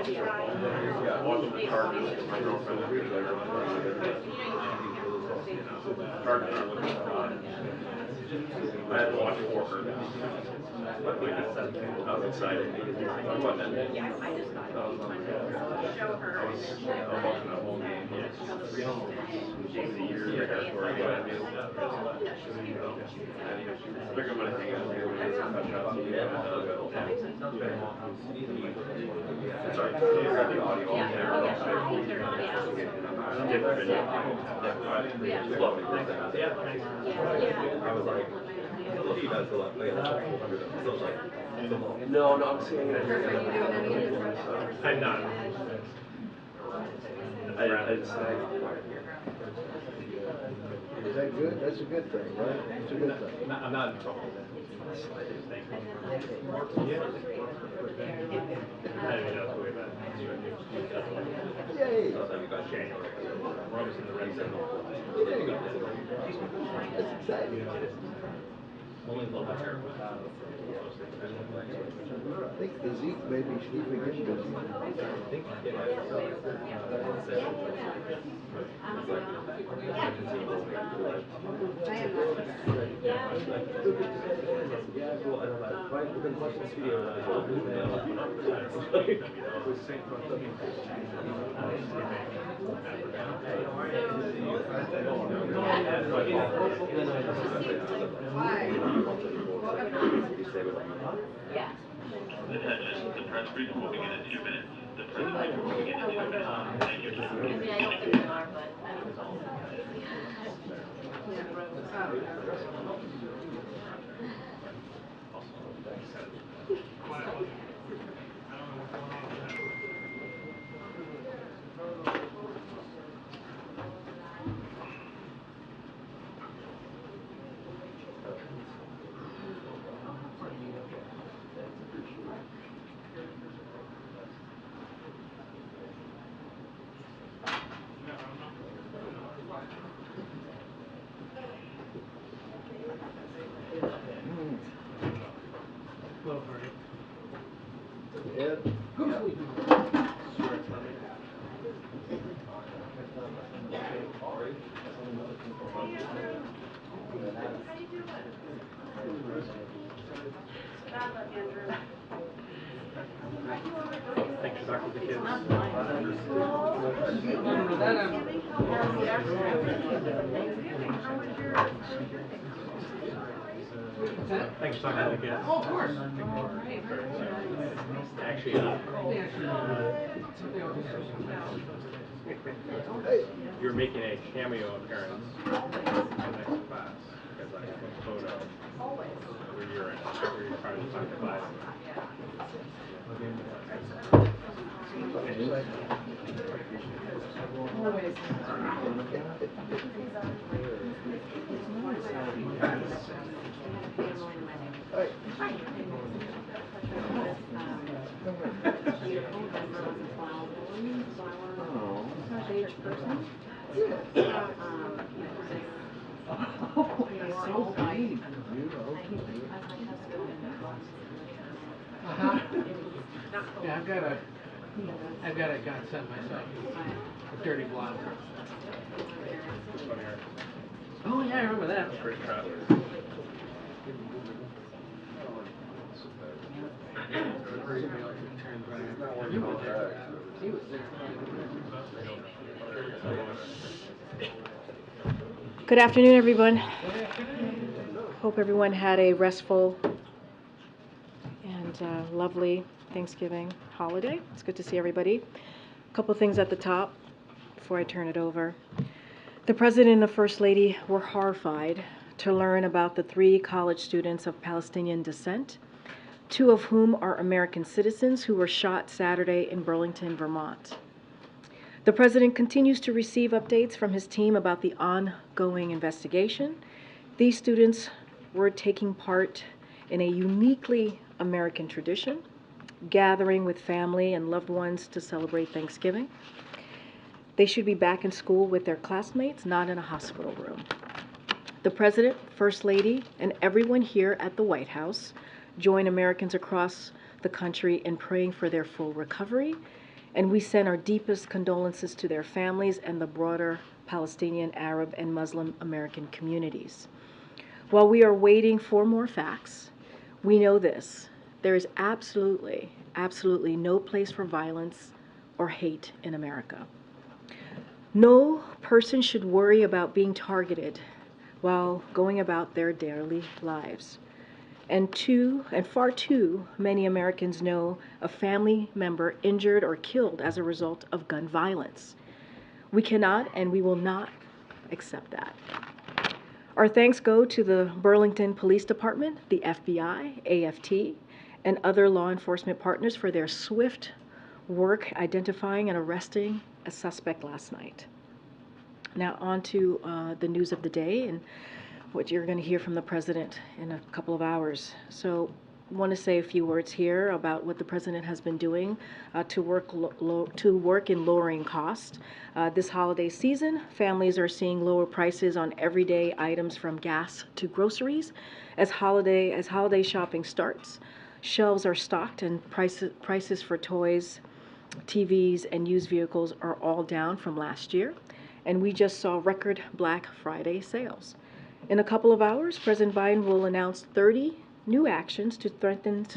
Welcome to Chargers. My girlfriend is there. Chargers are looking for I had to watch for her. But like I said, I was excited. I wasn't. I was watching that whole game. Game of the year, territory. They're going to hang out here when it's a touchdown. Sorry, the audio on camera. Different video. Love it. I was like, he does a lot. No, I'm seeing it. I'm not. I decided. Is that good? That's a good thing, right? It's a good thing. I'm not in trouble. Yeah. I didn't know the way back. Yay! January. We're almost in the red zone. That's exciting. Only a little bit terrible. I think the Zeke may be sleeping in busy. Yeah. Attention, the press briefing will begin in 2 minutes. The press briefing will begin in 2 minutes. Thank you. I mean, I don't think they are, but I don't know. Ed? Thanks for talking to the kids. Thanks for talking to the kids. Oh, of course. Actually, you're making a cameo appearance in the next class because I have a photo where you're trying to talk to class. Yeah, I've got a godson myself. A dirty blonde. Oh yeah, I remember that. First try. He was there. Good afternoon, everyone. Hope everyone had a restful and lovely Thanksgiving holiday. It's good to see everybody. A couple things at the top before I turn it over. The President and the First Lady were horrified to learn about the 3 college students of Palestinian descent, 2 of whom are American citizens who were shot Saturday in Burlington, Vermont. The President continues to receive updates from his team about the ongoing investigation. These students were taking part in a uniquely American tradition, gathering with family and loved ones to celebrate Thanksgiving. They should be back in school with their classmates, not in a hospital room. The President, First Lady, and everyone here at the White House join Americans across the country in praying for their full recovery and we send our deepest condolences to their families and the broader Palestinian, Arab, and Muslim American communities. While we are waiting for more facts, we know this: there is absolutely, absolutely no place for violence or hate in America. No person should worry about being targeted while going about their daily lives. And far too many Americans know a family member injured or killed as a result of gun violence. We cannot and we will not accept that. Our thanks go to the Burlington Police Department, the FBI, AFT, and other law enforcement partners for their swift work identifying and arresting a suspect last night. Now on to the news of the day and what you're going to hear from the President in a couple of hours. So I want to say a few words here about what the President has been doing to work in lowering costs. This holiday season, families are seeing lower prices on everyday items from gas to groceries. As holiday shopping starts, shelves are stocked and prices for toys, TVs, and used vehicles are all down from last year. And we just saw record Black Friday sales. In a couple of hours, President Biden will announce 30 new actions to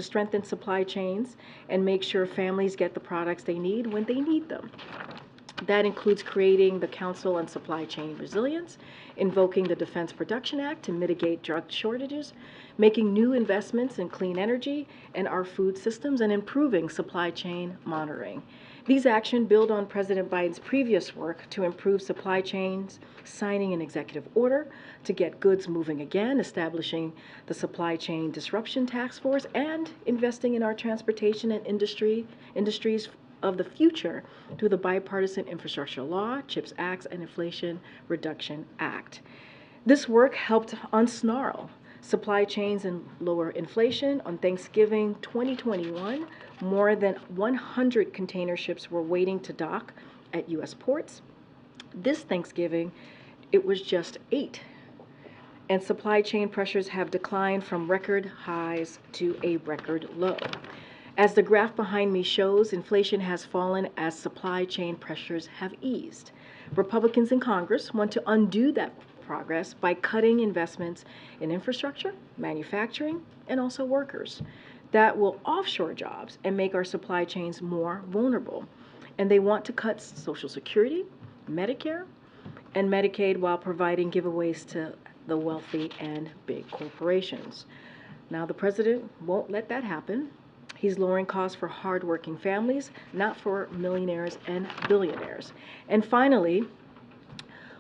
strengthen supply chains and make sure families get the products they need when they need them. That includes creating the Council on Supply Chain Resilience, invoking the Defense Production Act to mitigate drug shortages, making new investments in clean energy and our food systems, and improving supply chain monitoring. These actions build on President Biden's previous work to improve supply chains, signing an executive order to get goods moving again, establishing the Supply Chain Disruption Task Force, and investing in our transportation and industries of the future through the Bipartisan Infrastructure Law, CHIPS Act, and Inflation Reduction Act. This work helped unsnarl supply chains and lower inflation. On Thanksgiving 2021, more than 100 container ships were waiting to dock at U.S. ports. This Thanksgiving, it was just 8. And supply chain pressures have declined from record highs to a record low. As the graph behind me shows, inflation has fallen as supply chain pressures have eased. Republicans in Congress want to undo that progress by cutting investments in infrastructure, manufacturing, and also workers. That will offshore jobs and make our supply chains more vulnerable. And they want to cut Social Security, Medicare, and Medicaid while providing giveaways to the wealthy and big corporations. Now, the President won't let that happen. He's lowering costs for hardworking families, not for millionaires and billionaires. And finally,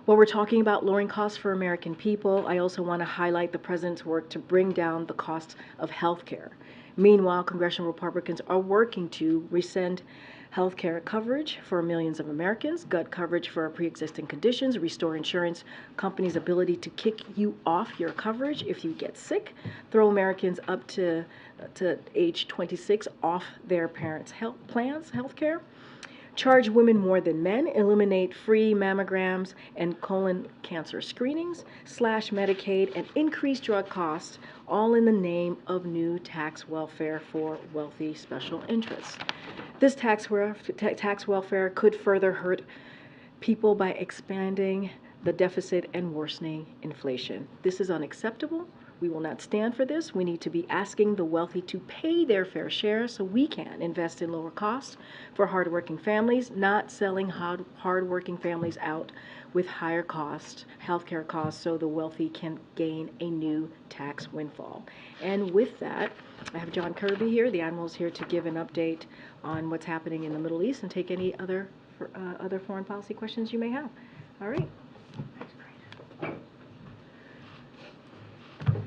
while we're talking about lowering costs for American people, I also want to highlight the President's work to bring down the cost of health care. Meanwhile, Congressional Republicans are working to rescind health care coverage for millions of Americans, gut coverage for pre-existing conditions, restore insurance companies' ability to kick you off your coverage if you get sick, throw Americans up to age 26 off their parents' health care, charge women more than men, eliminate free mammograms and colon cancer screenings, slash Medicaid, and increase drug costs, all in the name of new tax welfare for wealthy special interests. This tax welfare could further hurt people by expanding the deficit and worsening inflation. This is unacceptable. We will not stand for this. We need to be asking the wealthy to pay their fair share so we can invest in lower costs for hardworking families, not selling hardworking families out with higher cost healthcare costs so the wealthy can gain a new tax windfall. And with that, I have John Kirby here. The Admiral's here to give an update on what's happening in the Middle East and take any other foreign policy questions you may have. All right.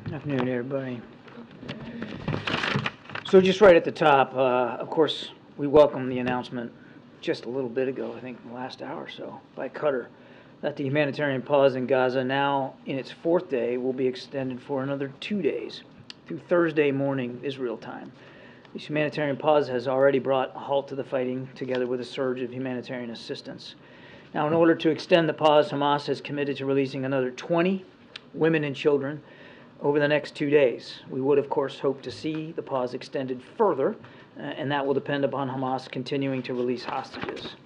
Good afternoon, everybody. So just right at the top, of course, we welcome the announcement just a little bit ago, I think in the last hour or so, by Qatar, that the humanitarian pause in Gaza, now in its 4th day, will be extended for another 2 days through Thursday morning Israel time. This humanitarian pause has already brought a halt to the fighting, together with a surge of humanitarian assistance. Now, in order to extend the pause, Hamas has committed to releasing another 20 women and children over the next 2 days. We would, of course, hope to see the pause extended further and that will depend upon Hamas continuing to release hostages.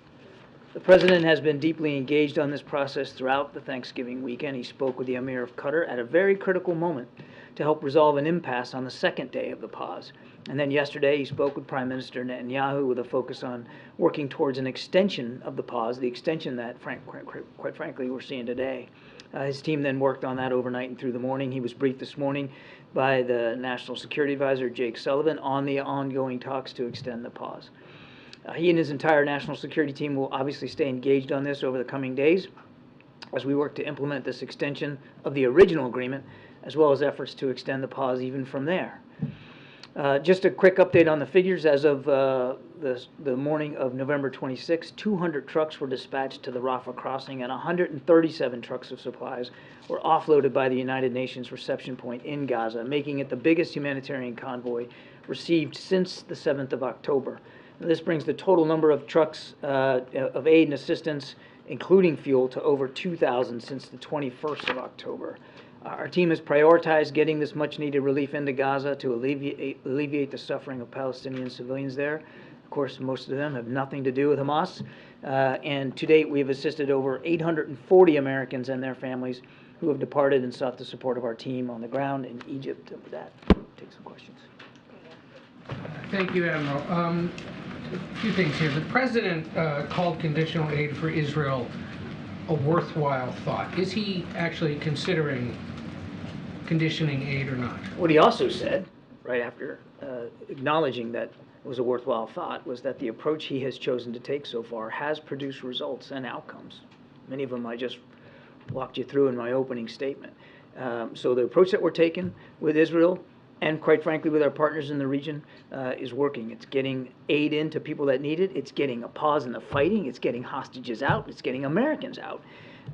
The President has been deeply engaged on this process throughout the Thanksgiving weekend. He spoke with the Emir of Qatar at a very critical moment to help resolve an impasse on the second day of the pause. And then yesterday, he spoke with Prime Minister Netanyahu with a focus on working towards an extension of the pause, the extension that, quite frankly, we're seeing today. His team then worked on that overnight and through the morning. He was briefed this morning by the National Security Advisor, Jake Sullivan, on the ongoing talks to extend the pause. He and his entire national security team will obviously stay engaged on this over the coming days as we work to implement this extension of the original agreement, as well as efforts to extend the pause even from there. Just a quick update on the figures. As of the morning of November 26, 200 trucks were dispatched to the Rafah crossing, and 137 trucks of supplies were offloaded by the United Nations reception point in Gaza, making it the biggest humanitarian convoy received since the 7th of October. This brings the total number of trucks of aid and assistance, including fuel, to over 2,000 since the 21st of October. Our team has prioritized getting this much-needed relief into Gaza to alleviate the suffering of Palestinian civilians there. Of course, most of them have nothing to do with Hamas. And to date, we have assisted over 840 Americans and their families who have departed and sought the support of our team on the ground in Egypt. And with that, take some questions. Thank you, Admiral. A few things here. The President called conditional aid for Israel a worthwhile thought. Is he actually considering conditioning aid or not? What he also said, right after acknowledging that it was a worthwhile thought, was that the approach he has chosen to take so far has produced results and outcomes. Many of them I just walked you through in my opening statement. So the approach that we're taking with Israel, and quite frankly with our partners in the region, is working. It's getting aid in to people that need it. It's getting a pause in the fighting. It's getting hostages out. It's getting Americans out.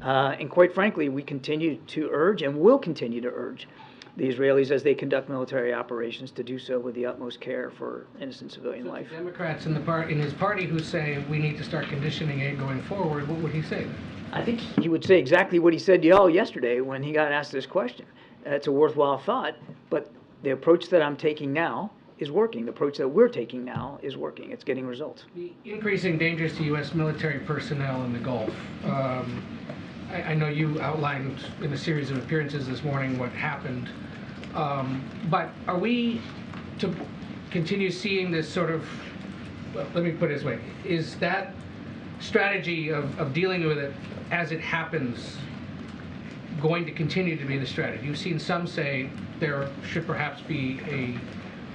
And quite frankly, we continue to urge and will continue to urge the Israelis as they conduct military operations to do so with the utmost care for innocent civilian life. The Democrats in his party who say we need to start conditioning aid going forward, what would he say then? I think he would say exactly what he said to y'all yesterday when he got asked this question. It's a worthwhile thought, but the approach that I'm taking now is working. The approach that we're taking now is working. It's getting results. The increasing dangers to U.S. military personnel in the Gulf. I know you outlined in a series of appearances this morning what happened, but are we to continue seeing this sort of, well, let me put it this way, is that strategy of dealing with it as it happens going to continue to be the strategy? You've seen some say there should perhaps be a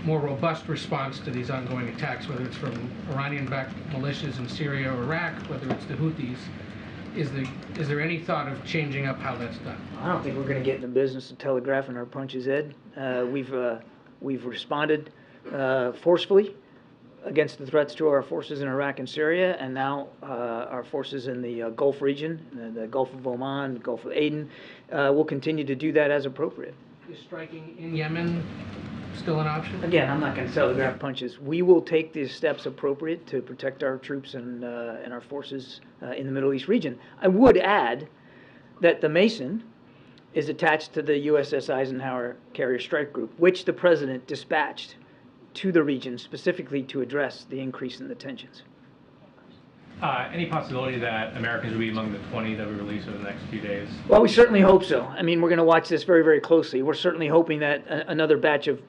more robust response to these ongoing attacks, whether it's from Iranian-backed militias in Syria or Iraq, whether it's the Houthis. Is there any thought of changing up how that's done? I don't think we're going to get in the business of telegraphing our punches, Ed. We've responded forcefully against the threats to our forces in Iraq and Syria, and now our forces in the Gulf region, the Gulf of Oman, the Gulf of Aden, will continue to do that as appropriate. Is striking in Yemen still an option? Again, I'm not going to telegraph punches. We will take the steps appropriate to protect our troops and our forces in the Middle East region. I would add that the Mason is attached to the USS Eisenhower Carrier Strike Group, which the President dispatched to the region specifically to address the increase in the tensions. Any possibility that Americans will be among the 20 that we release over the next few days? Well, we certainly hope so. I mean, we're going to watch this very, very closely. We're certainly hoping that another batch of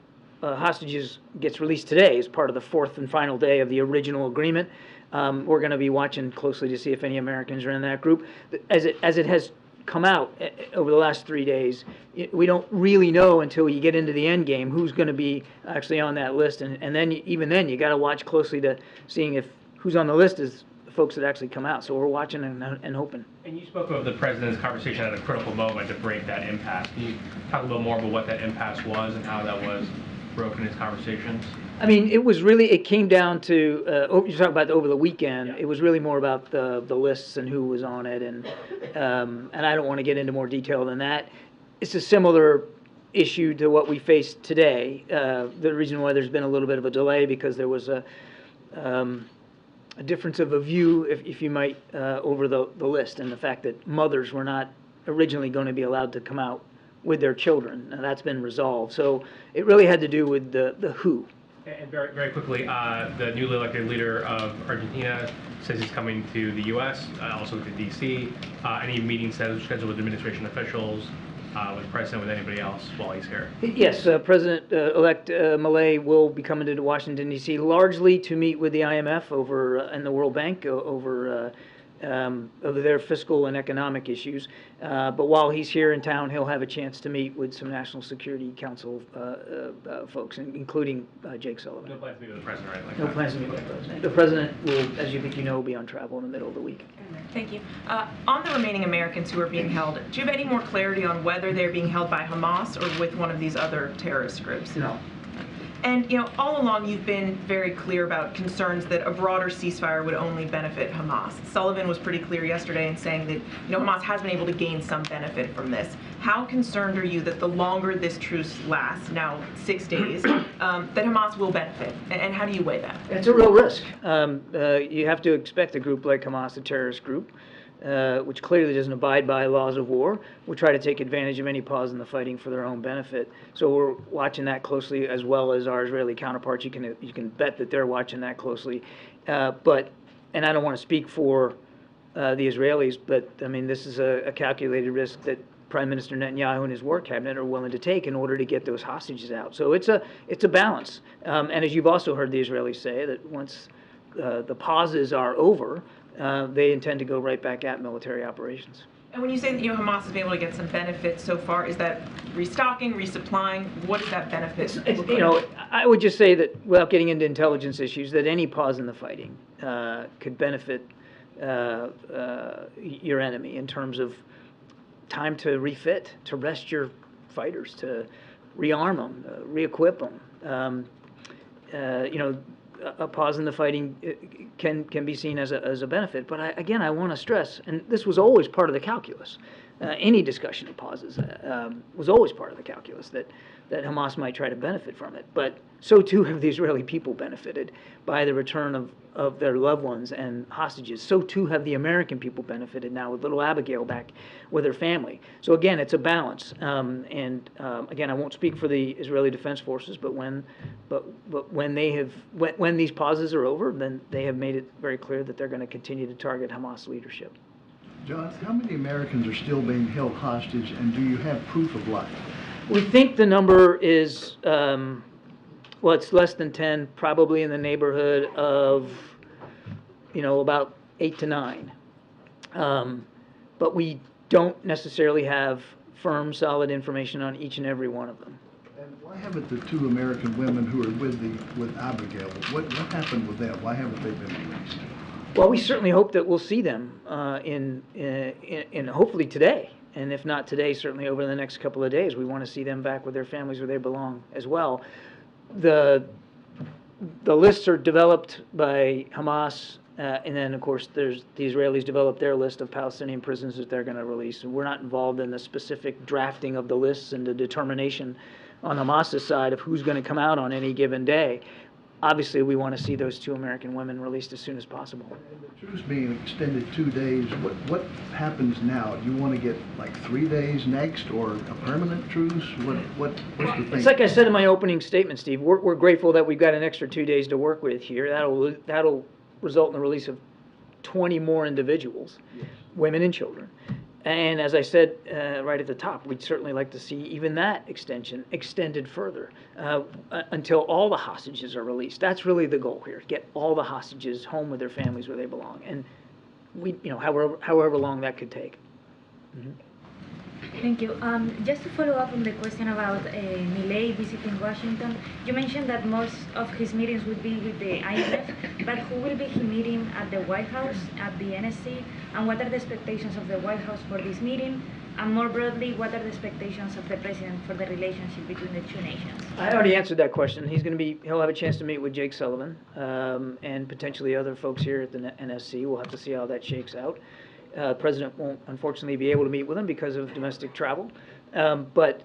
hostages gets released today as part of the fourth and final day of the original agreement. We're going to be watching closely to see if any Americans are in that group. As it has come out over the last 3 days, we don't really know until you get into the end game who's going to be actually on that list, and then even then you got to watch closely to seeing if who's on the list is the folks that actually come out. So we're watching and hoping. And you spoke of the President's conversation at a critical moment to break that impasse. Can you talk a little more about what that impasse was and how that was broken in his conversations? I mean, it came down to, you're talking about over the weekend, yeah. It was really more about the lists and who was on it, and I don't want to get into more detail than that. It's a similar issue to what we faced today. The reason why there's been a little bit of a delay because there was a difference of a view, if you might, over the list, and the fact that mothers were not originally going to be allowed to come out with their children. Now that's been resolved. So it really had to do with the who. And very, very quickly, the newly elected leader of Argentina says he's coming to the U.S., also to D.C. Any meetings scheduled with administration officials, with the president, with anybody else while he's here? Yes, President-elect Milei will be coming to Washington, D.C., largely to meet with the IMF and the World Bank over their fiscal and economic issues. But while he's here in town, he'll have a chance to meet with some National Security Council folks, including Jake Sullivan. No plans to meet with the president, right? No plans to meet with the president. The president will, as you think you know, be on travel in the middle of the week. Thank you. On the remaining Americans who are being held, do you have any more clarity on whether they're being held by Hamas or with one of these other terrorist groups? No. And, all along you've been very clear about concerns that a broader ceasefire would only benefit Hamas. Sullivan was pretty clear yesterday in saying that, Hamas has been able to gain some benefit from this. How concerned are you that the longer this truce lasts, now 6 days, that Hamas will benefit? And how do you weigh that? It's a real risk. You have to expect a group like Hamas, a terrorist group, which clearly doesn't abide by laws of war, will try to take advantage of any pause in the fighting for their own benefit. So we're watching that closely, as well as our Israeli counterparts. You can bet that they're watching that closely. And I don't want to speak for the Israelis, but I mean, this is a calculated risk that Prime Minister Netanyahu and his war cabinet are willing to take in order to get those hostages out. So it's a balance. And as you've also heard the Israelis say, that once the pauses are over, they intend to go right back at military operations. And when you say that Hamas has been able to get some benefit so far, is that restocking, resupplying? What does that benefit look like? I would just say that, without getting into intelligence issues, that any pause in the fighting could benefit your enemy in terms of time to refit, to rest your fighters, to rearm them, re-equip them. A pause in the fighting can be seen as a benefit. But I want to stress, and this was always part of the calculus, any discussion of pauses was always part of the calculus, that Hamas might try to benefit from it. But so too have the Israeli people benefited by the return of their loved ones and hostages. So too have the American people benefited now with little Abigail back with her family. So again, it's a balance. Again, I won't speak for the Israeli Defense Forces, but when these pauses are over, then they have made it very clear that they're going to continue to target Hamas leadership. John, how many Americans are still being held hostage, and do you have proof of life? We think the number is, it's less than 10, probably in the neighborhood of, about 8 to 9. But we don't necessarily have firm, solid information on each and every one of them. And why haven't the 2 American women who are with Abigail, what happened with them? Why haven't they been released? Well, we certainly hope that we'll see them in hopefully today. And if not today, certainly over the next couple of days. We want to see them back with their families where they belong as well. The lists are developed by Hamas, and then, of course, the Israelis develop their list of Palestinian prisoners that they're going to release. And we're not involved in the specific drafting of the lists and the determination on Hamas's side of who's going to come out on any given day. Obviously, we want to see those 2 American women released as soon as possible. And the truce being extended 2 days, what happens now? Do you want to get like 3 days next, or a permanent truce? What's the thing? It's like I said in my opening statement, Steve. We're grateful that we've got an extra 2 days to work with here. That'll result in the release of 20 more individuals, yes, women and children. And as I said right at the top, we'd certainly like to see even that extension extended further until all the hostages are released. That's really the goal here: get all the hostages home with their families where they belong, and however long that could take. Mm-hmm. Thank you. Just to follow up on the question about Milei visiting Washington, you mentioned that most of his meetings would be with the IMF, but who will be he meeting at the White House, at the NSC, and what are the expectations of the White House for this meeting? And more broadly, what are the expectations of the president for the relationship between the 2 nations? I already answered that question. He'll have a chance to meet with Jake Sullivan and potentially other folks here at the NSC. We'll have to see how that shakes out. The president won't, unfortunately, be able to meet with him because of domestic travel. But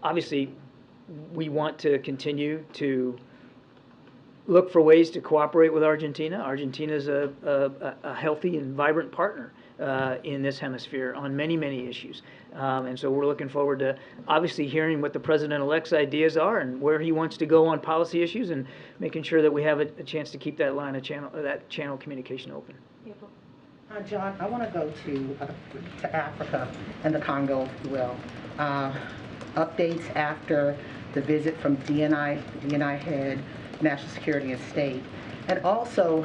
obviously, we want to continue to look for ways to cooperate with Argentina. Argentina is a healthy and vibrant partner in this hemisphere on many, many issues. And so we're looking forward to obviously hearing what the president-elect's ideas are and where he wants to go on policy issues, and making sure that we have a chance to keep that line of channel communication open. John, I want to go to Africa and the Congo, if you will. Updates after the visit from DNI head, National Security and State. And also,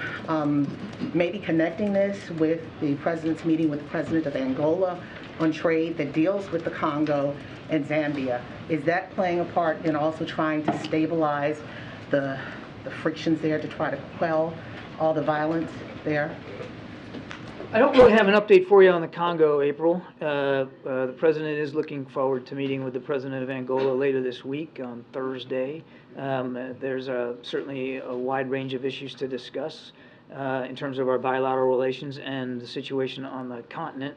maybe connecting this with the president's meeting with the president of Angola on trade that deals with the Congo and Zambia. Is that playing a part in also trying to stabilize the frictions there, to try to quell all the violence there? I don't really have an update for you on the Congo, April. The president is looking forward to meeting with the president of Angola later this week on Thursday. There's certainly a wide range of issues to discuss in terms of our bilateral relations and the situation on the continent.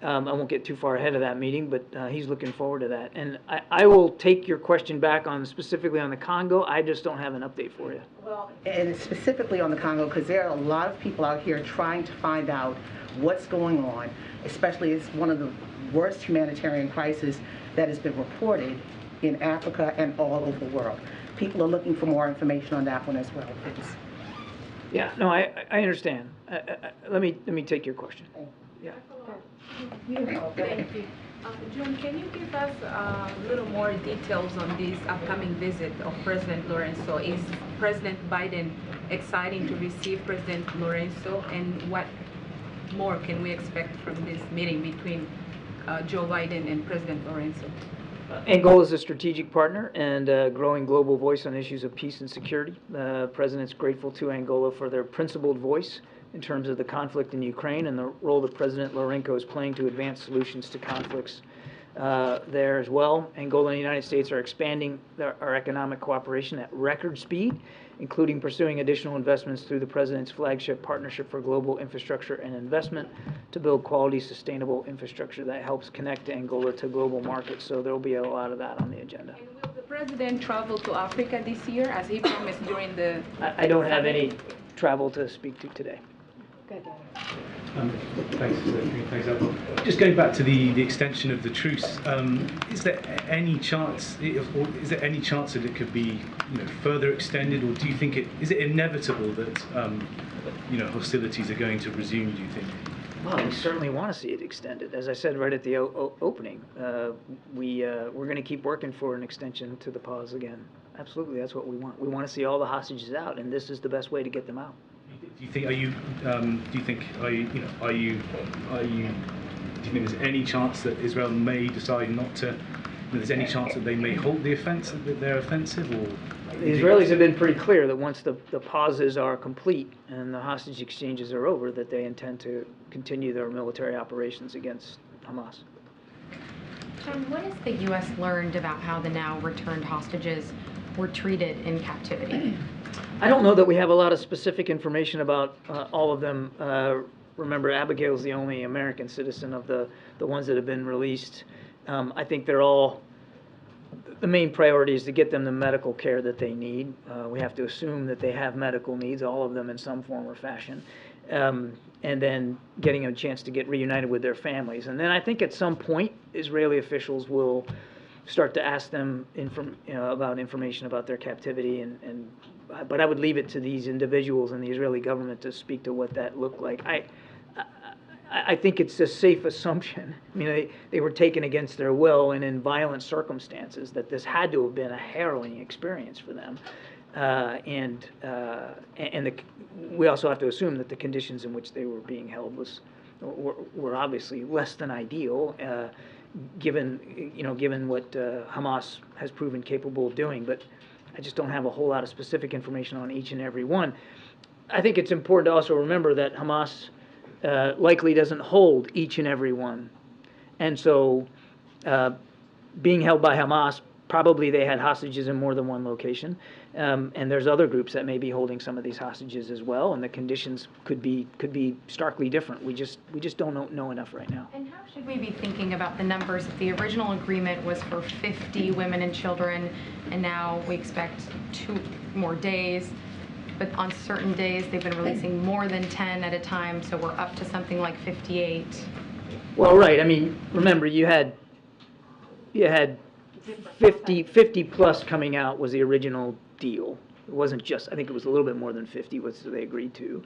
I won't get too far ahead of that meeting, but he's looking forward to that. And I will take your question back on specifically on the Congo. I just don't have an update for you. Well, and specifically on the Congo, because there are a lot of people out here trying to find out what's going on, especially it's one of the worst humanitarian crises that has been reported in Africa and all over the world. People are looking for more information on that one as well, please. Yeah, no, I understand. Let me take your question. Yeah. Thank you. John, can you give us a little more details on this upcoming visit of President Lorenzo? Is President Biden excited to receive President Lorenzo, and what more can we expect from this meeting between Joe Biden and President Lorenzo? Angola is a strategic partner and a growing global voice on issues of peace and security. The President's grateful to Angola for their principled voice in terms of the conflict in Ukraine and the role that President Lorenzo is playing to advance solutions to conflicts there as well. Angola and the United States are expanding our economic cooperation at record speed, including pursuing additional investments through the President's flagship Partnership for Global Infrastructure and Investment to build quality, sustainable infrastructure that helps connect Angola to global markets. So there will be a lot of that on the agenda. And will the President travel to Africa this year, as he promised during the... I don't have any travel to speak to today. Thanks, Apple. Just going back to the extension of the truce, is there any chance, or is there any chance that it could be, further extended, or do you think is it inevitable that, hostilities are going to resume? Do you think? Well, we certainly want to see it extended. As I said right at the opening, we're going to keep working for an extension to the pause again. Absolutely, that's what we want. We want to see all the hostages out, and this is the best way to get them out. Do you think there's any chance that Israel may decide not to? There's any chance that they may halt the offensive, that they're offensive, or? The Israelis have been pretty clear that once the pauses are complete and the hostage exchanges are over, that they intend to continue their military operations against Hamas. John, what has the U.S. learned about how the now returned hostages were treated in captivity? I don't know that we have a lot of specific information about all of them. Remember, Abigail's the only American citizen of the ones that have been released. I think they're all, the main priority is to get them the medical care that they need. We have to assume that they have medical needs, all of them in some form or fashion. And then getting a chance to get reunited with their families. And then I think at some point, Israeli officials will start to ask them about information about their captivity, but I would leave it to these individuals and the Israeli government to speak to what that looked like. I think it's a safe assumption. I mean, they were taken against their will and in violent circumstances, that this had to have been a harrowing experience for them. We also have to assume that the conditions in which they were being held were obviously less than ideal, given what Hamas has proven capable of doing. But I just don't have a whole lot of specific information on each and every one. I think it's important to also remember that Hamas likely doesn't hold each and every one. And so being held by Hamas, probably they had hostages in more than one location. And there's other groups that may be holding some of these hostages as well, and the conditions could be starkly different. We just don't know enough right now. And how should we be thinking about the numbers? If the original agreement was for 50 women and children, and now we expect 2 more days, but on certain days they've been releasing more than 10 at a time, so we're up to something like 58. Well, right, I mean, remember, you had 50 plus coming out was the original deal. It wasn't just, I think it was a little bit more than 50 was they agreed to.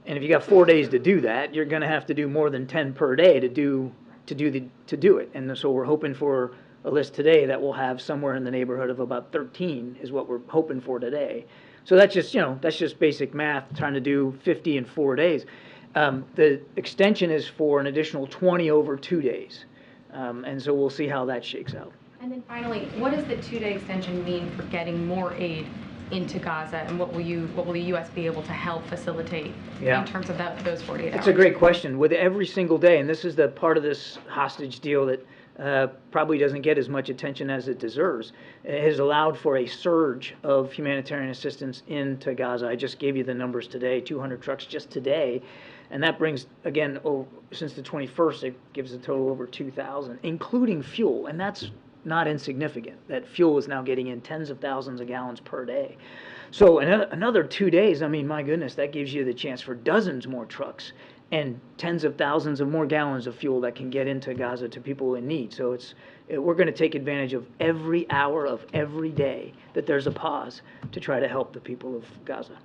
And if you got 4 days to do that, you're going to have to do more than 10 per day to do it. And so we're hoping for a list today that will have somewhere in the neighborhood of about 13 is what we're hoping for today. So that's just, that's just basic math, trying to do 50 in 4 days. The extension is for an additional 20 over 2 days. And so we'll see how that shakes out. And then finally, what does the 2-day extension mean for getting more aid into Gaza, and what will the U.S. be able to help facilitate in terms of those 48 hours? It's a great question. With every single day, and this is the part of this hostage deal that probably doesn't get as much attention as it deserves, it has allowed for a surge of humanitarian assistance into Gaza. I just gave you the numbers today, 200 trucks just today, and that brings, again, since the 21st, it gives a total over 2,000, including fuel, and that's not insignificant. That fuel is now getting in tens of thousands of gallons per day. So another 2 days, I mean, my goodness, that gives you the chance for dozens more trucks and tens of thousands of more gallons of fuel that can get into Gaza to people in need. So we're going to take advantage of every hour of every day that there's a pause to try to help the people of Gaza.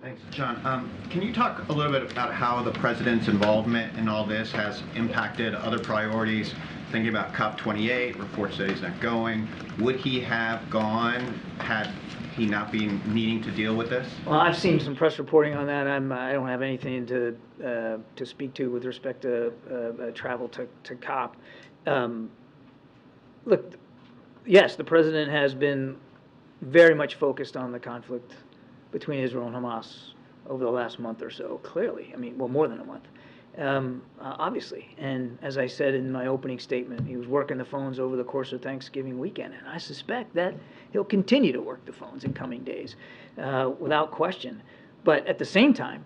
Thanks, John. Can you talk a little bit about how the president's involvement in all this has impacted other priorities? Thinking about COP28, reports that he's not going. Would he have gone had he not been needing to deal with this? Well, I've seen some press reporting on that. I don't have anything to speak to with respect to travel to COP. Look, yes, the president has been very much focused on the conflict between Israel and Hamas over the last month or so, clearly. I mean, well, more than a month. Obviously, and as I said in my opening statement, he was working the phones over the course of Thanksgiving weekend, and I suspect that he'll continue to work the phones in coming days, without question. But at the same time,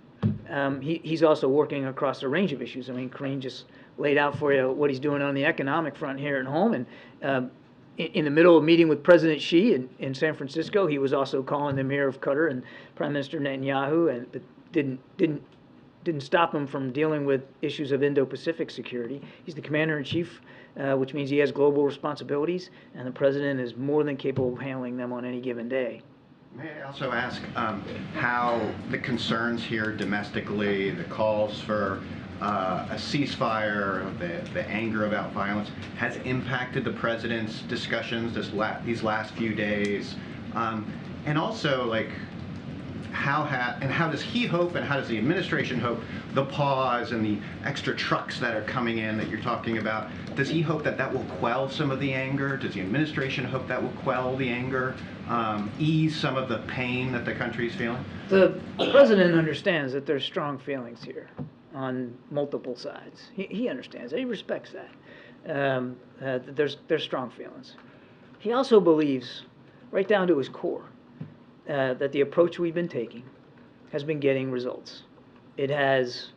he's also working across a range of issues. I mean, Karine just laid out for you what he's doing on the economic front here at home, and in the middle of meeting with President Xi in San Francisco, he was also calling the Emir of Qatar and Prime Minister Netanyahu, and didn't stop him from dealing with issues of Indo-Pacific security. He's the commander-in-chief, which means he has global responsibilities, and the president is more than capable of handling them on any given day. May I also ask how the concerns here domestically, the calls for a ceasefire, the anger about violence, has impacted the president's discussions these last few days? And also, like, how does he hope, and how does the administration hope, the pause and the extra trucks that are coming in that you're talking about, does he hope that will quell some of the anger? Does the administration hope that will quell the anger, ease some of the pain that the country is feeling? The president understands that there's strong feelings here on multiple sides. He understands that. He respects that. There's strong feelings. He also believes, right down to his core, that the approach we've been taking has been getting results. It has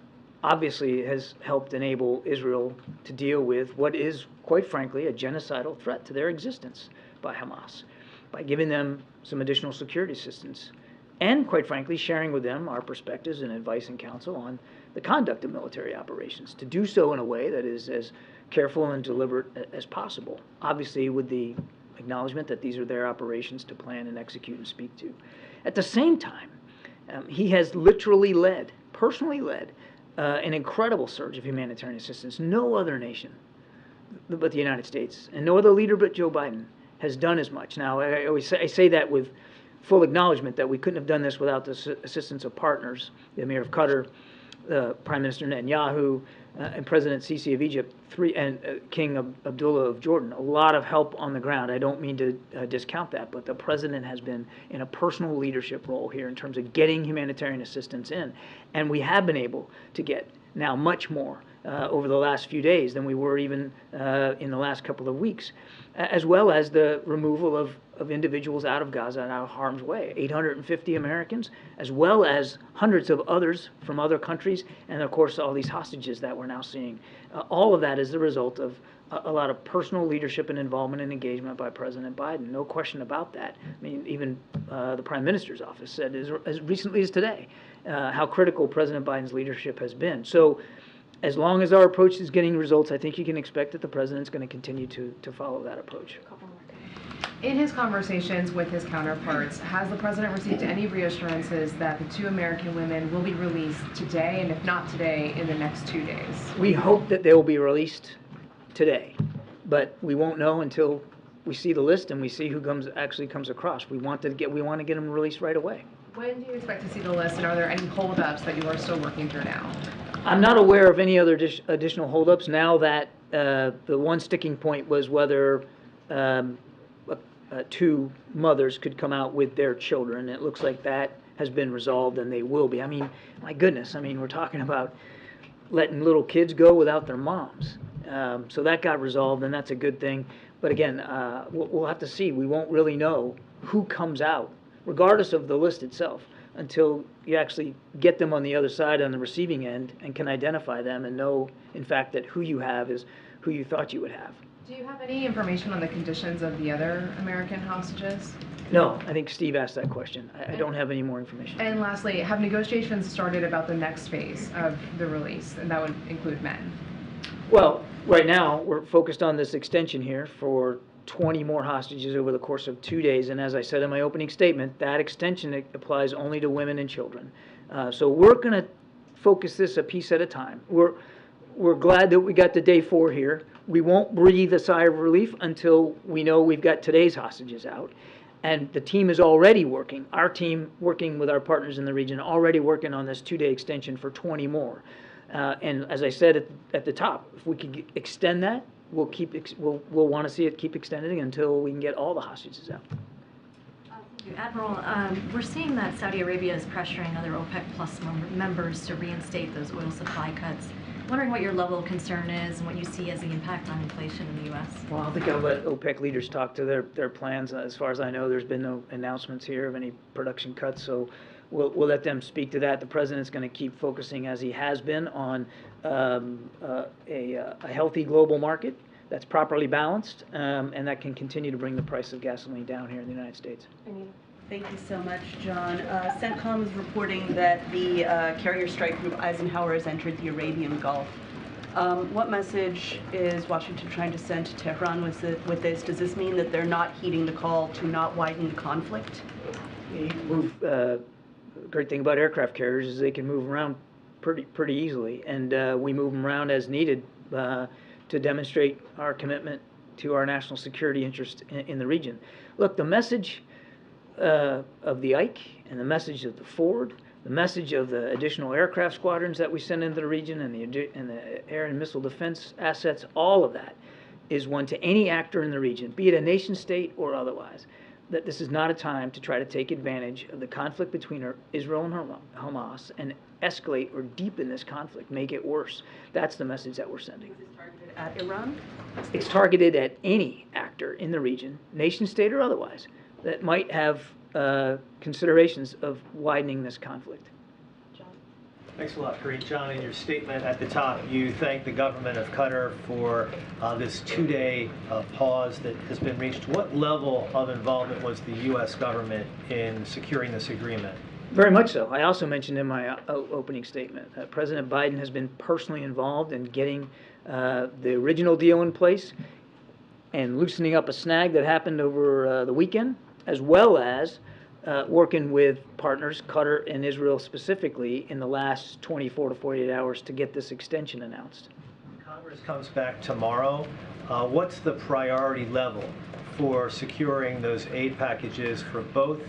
helped enable Israel to deal with what is, quite frankly, a genocidal threat to their existence by Hamas, by giving them some additional security assistance, and, quite frankly, sharing with them our perspectives and advice and counsel on the conduct of military operations, to do so in a way that is as careful and deliberate as possible, obviously with the acknowledgement that these are their operations to plan and execute and speak to. At the same time, he has literally personally led, an incredible surge of humanitarian assistance. No other nation but the United States, and no other leader but Joe Biden, has done as much. Now, I say that with full acknowledgement that we couldn't have done this without the assistance of partners, the Emir of Qatar, Prime Minister Netanyahu, and President Sisi of Egypt, and King Abdullah of Jordan. A lot of help on the ground. I don't mean to discount that, but the president has been in a personal leadership role here in terms of getting humanitarian assistance in. And we have been able to get now much more over the last few days than we were even in the last couple of weeks, as well as the removal of individuals out of Gaza and out of harm's way. 850 Americans, as well as hundreds of others from other countries, and of course all these hostages that we're now seeing. All of that is the result of a lot of personal leadership and involvement and engagement by President Biden. No question about that. I mean, even the Prime Minister's office said as recently as today how critical President Biden's leadership has been. So as long as our approach is getting results, I think you can expect that the President's going to continue to follow that approach. In his conversations with his counterparts, has the President received any reassurances that the 2 American women will be released today, and if not today, in the next 2 days? We hope that they will be released today, but we won't know until we see the list and we see who actually comes across. We want to get them released right away. When do you expect to see the list, and are there any holdups that you are still working through now? I'm not aware of any other additional holdups now that the one sticking point was whether 2 mothers could come out with their children. It looks like that has been resolved, and they will be. I mean, my goodness, I mean, we're talking about letting little kids go without their moms. So that got resolved, and that's a good thing. But again, we'll have to see. We won't really know who comes out, regardless of the list itself, until you actually get them on the other side, on the receiving end, and can identify them and know, in fact, that who you have is who you thought you would have. Do you have any information on the conditions of the other American hostages? No, I think Steve asked that question. I don't have any more information. And lastly, have negotiations started about the next phase of the release, and that would include men? Well, right now, we're focused on this extension here for 20 more hostages over the course of 2 days, and as I said in my opening statement, that extension applies only to women and children. So we're going to focus this a piece at a time. We're glad that we got to day 4 here. We won't breathe a sigh of relief until we know we've got today's hostages out. And the team is already working, our team working with our partners in the region, already working on this 2-day extension for 20 more. And as I said at the top, if we could extend that, we'll want to see it keep extending until we can get all the hostages out. Admiral, we're seeing that Saudi Arabia is pressuring other OPEC Plus members to reinstate those oil supply cuts. Wondering what your level of concern is and what you see as the impact on inflation in the U.S. Well, I think I'll let OPEC leaders talk to their plans. As far as I know, there's been no announcements here of any production cuts, so we'll let them speak to that. The President's going to keep focusing, as he has been, on a healthy global market that's properly balanced and that can continue to bring the price of gasoline down here in the United States. Thank you so much, John. CENTCOM is reporting that the carrier strike group Eisenhower has entered the Arabian Gulf. What message is Washington trying to send to Tehran with this? Does this mean that they're not heeding the call to not widen the conflict? The great thing about aircraft carriers is they can move around pretty easily, and we move them around as needed to demonstrate our commitment to our national security interest in the region. Look, the message of the Ike and the message of the Ford, the message of the additional aircraft squadrons that we send into the region and the air and missile defense assets, all of that is one to any actor in the region, be it a nation state or otherwise, that this is not a time to try to take advantage of the conflict between Israel and Hamas and escalate or deepen this conflict, make it worse. That's the message that we're sending. Is it targeted at Iran? It's targeted at any actor in the region, nation state or otherwise, that might have considerations of widening this conflict. Thanks a lot, Karine. John, in your statement at the top, you thanked the government of Qatar for this 2-day pause that has been reached. What level of involvement was the U.S. government in securing this agreement? Very much so. I also mentioned in my opening statement that President Biden has been personally involved in getting the original deal in place and loosening up a snag that happened over the weekend, as well as working with partners, Qatar and Israel specifically, in the last 24 to 48 hours to get this extension announced. Congress comes back tomorrow. What's the priority level for securing those aid packages for both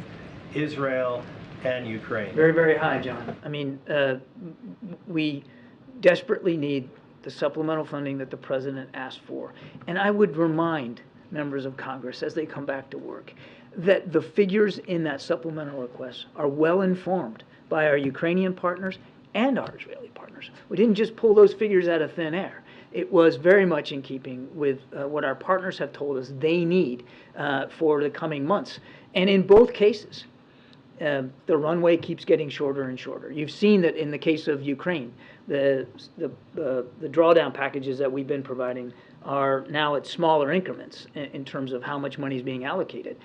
Israel and Ukraine? Very, very high, John. I mean, we desperately need the supplemental funding that the President asked for. And I would remind members of Congress as they come back to work that the figures in that supplemental request are well informed by our Ukrainian partners and our Israeli partners. We didn't just pull those figures out of thin air. It was very much in keeping with what our partners have told us they need for the coming months. And in both cases, the runway keeps getting shorter and shorter. You've seen that in the case of Ukraine, the drawdown packages that we've been providing are now at smaller increments in terms of how much money is being allocated,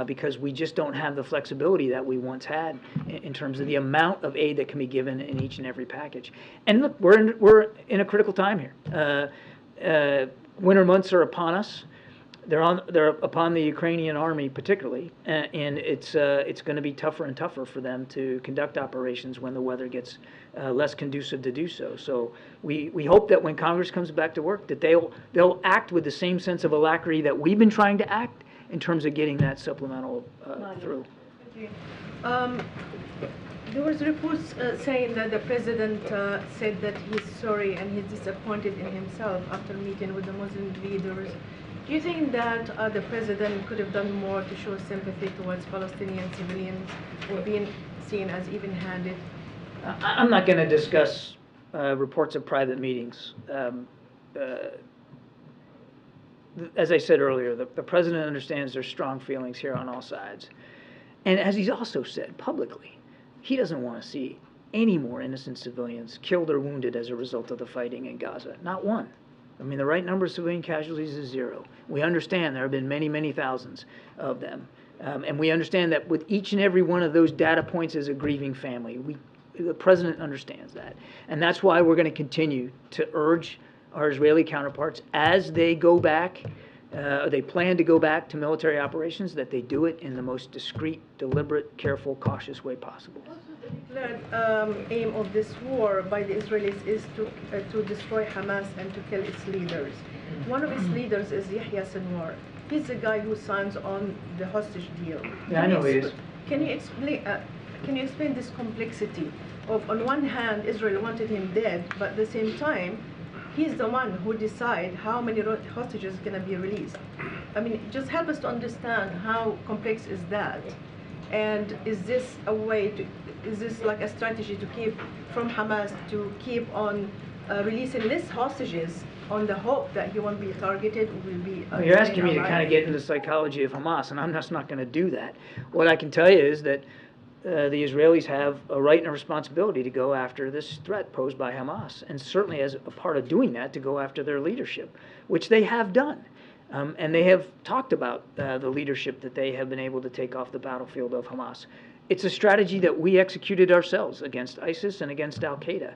because we just don't have the flexibility that we once had in terms of the amount of aid that can be given in each and every package. And look, we're in a critical time here. Winter months are upon us. They're upon the Ukrainian army particularly, and it's going to be tougher and tougher for them to conduct operations when the weather gets less conducive to do so. So we hope that when Congress comes back to work, that they'll act with the same sense of alacrity that we've been trying to act in terms of getting that supplemental through. There was reports saying that the president said that he's sorry and he's disappointed in himself after meeting with the Muslim leaders. Do you think that the president could have done more to show sympathy towards Palestinian civilians or being seen as even-handed? I'm not going to discuss reports of private meetings. As I said earlier, the president understands there's strong feelings here on all sides. And as he's also said publicly, he doesn't want to see any more innocent civilians killed or wounded as a result of the fighting in Gaza. Not one. I mean, the right number of civilian casualties is 0. We understand there have been many, many thousands of them. And we understand that with each and every one of those data points as a grieving family, the president understands that. And that's why we're going to continue to urge our Israeli counterparts as they go back, they plan to go back to military operations, that they do it in the most discreet, deliberate, careful, cautious way possible. The declared aim of this war by the Israelis is to destroy Hamas and to kill its leaders. One of its leaders is Yahya Sinwar. He's the guy who signs on the hostage deal. Yeah, I know he is. Can you explain this complexity of, on one hand, Israel wanted him dead, but at the same time, he's the one who decides how many hostages are going to be released. I mean, just help us to understand how complex is that, and is this a way to? Is this like a strategy to keep from Hamas to keep on releasing less hostages on the hope that he won't be targeted or will be? You're asking me to kind of get into the psychology of Hamas, and I'm just not going to do that. What I can tell you is that the Israelis have a right and a responsibility to go after this threat posed by Hamas, and certainly as a part of doing that, to go after their leadership, which they have done. And they have talked about the leadership that they have been able to take off the battlefield of Hamas. It's a strategy that we executed ourselves against ISIS and against Al-Qaeda.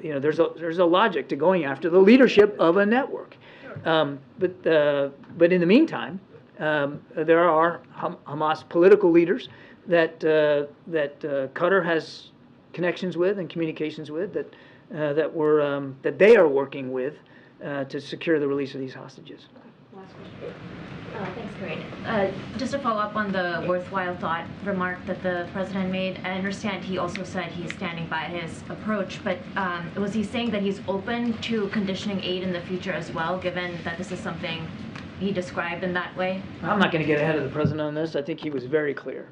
There's a logic to going after the leadership of a network. But in the meantime, there are Hamas political leaders that Qatar has connections with and communications with that they are working with to secure the release of these hostages. Last question. Thanks, Karine. Just to follow up on the worthwhile thought remark that the president made, I understand he also said he's standing by his approach, but was he saying that he's open to conditioning aid in the future as well, given that this is something he described in that way? I'm not going to get ahead of the president on this. I think he was very clear.